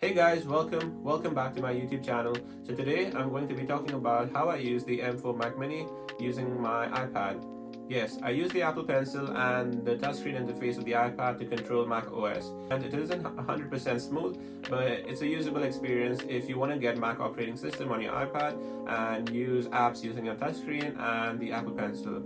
Hey guys, welcome back to my YouTube channel. So today I'm going to be talking about how I use the M4 Mac Mini using my iPad. Yes, I use the Apple Pencil and the touchscreen interface of the iPad to control macOS. And it isn't 100% smooth, but it's a usable experience if you want to get Mac operating system on your iPad and use apps using a touchscreen and the Apple Pencil.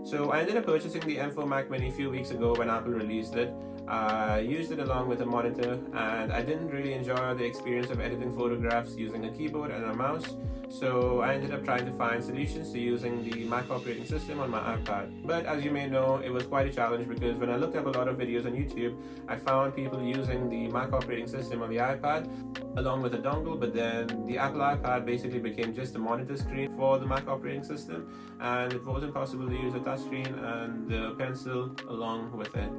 So I ended up purchasing the M4 Mac Mini a few weeks ago when Apple released it. I used it along with a monitor and I didn't really enjoy the experience of editing photographs using a keyboard and a mouse. So I ended up trying to find solutions to using the Mac operating system on my iPad. But as you may know, it was quite a challenge because when I looked up a lot of videos on YouTube, I found people using the Mac operating system on the iPad along with a dongle, but then the Apple iPad basically became just a monitor screen for the Mac operating system, and it wasn't possible to use a touchscreen and the pencil along with it.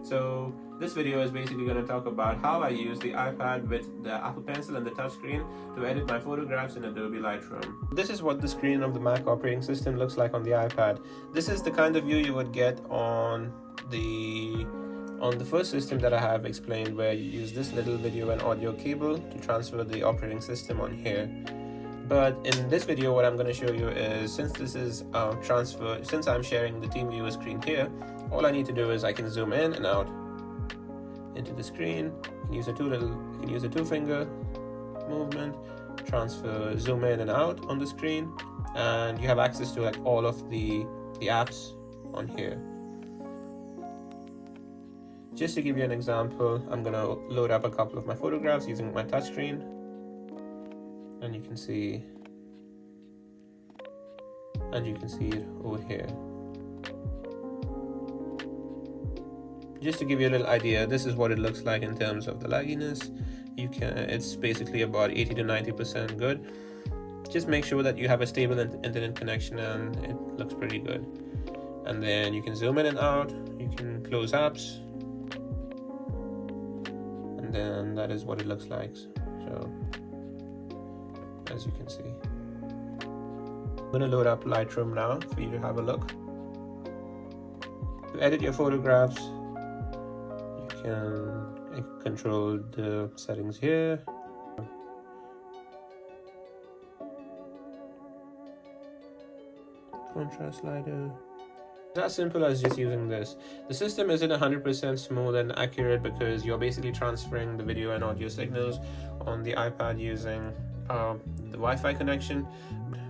So this video is basically going to talk about how I use the iPad with the Apple Pencil and the touchscreen to edit my photographs in Adobe Lightroom. This is what the screen of the Mac operating system looks like on the iPad. This is the kind of view you would get on the first system that I have explained, where you use this little video and audio cable to transfer the operating system on here. But in this video, what I'm going to show you is, since this is since I'm sharing the TeamViewer screen here, all I need to do is I can zoom in and out into the screen. You can use a two-finger movement, transfer, zoom in and out on the screen, and you have access to like all of the apps on here. Just to give you an example, I'm gonna load up a couple of my photographs using my touchscreen, and you can see it over here. Just to give you a little idea, this is what it looks like in terms of the lagginess. It's basically about 80 to 90% good. Just make sure that you have a stable internet connection and it looks pretty good. And then you can zoom in and out, you can close apps, and then that is what it looks like. So as you can see, I'm going to load up Lightroom now for you to have a look. To edit your photographs, you can control the settings here. Contrast slider. It's as simple as just using this. The system isn't 100% smooth and accurate because you're basically transferring the video and audio signals on the iPad using the Wi-Fi connection.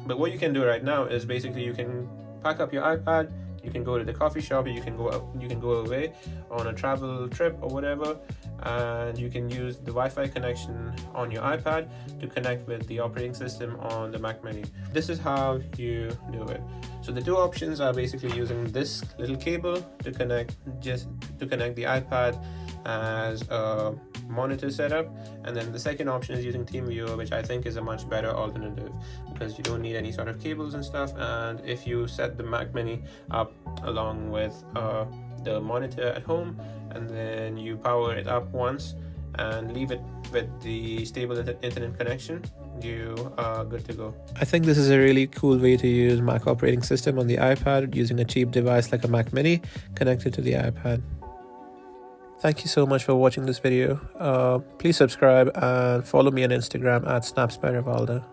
But what you can do right now is basically you can pack up your iPad, you can go to the coffee shop, you can go away on a travel trip or whatever, and you can use the Wi-Fi connection on your iPad to connect with the operating system on the Mac Mini. This is how you do it. So the two options are basically using this little cable to connect the iPad as a monitor setup, and then the second option is using TeamViewer, which I think is a much better alternative because you don't need any sort of cables and stuff. And if you set the Mac Mini up along with the monitor at home, and then you power it up once and leave it with the stable internet connection, you are good to go. I think this is a really cool way to use Mac operating system on the iPad using a cheap device like a Mac Mini connected to the iPad. Thank you so much for watching this video. Please subscribe and follow me on Instagram @SnapsByRivaldo.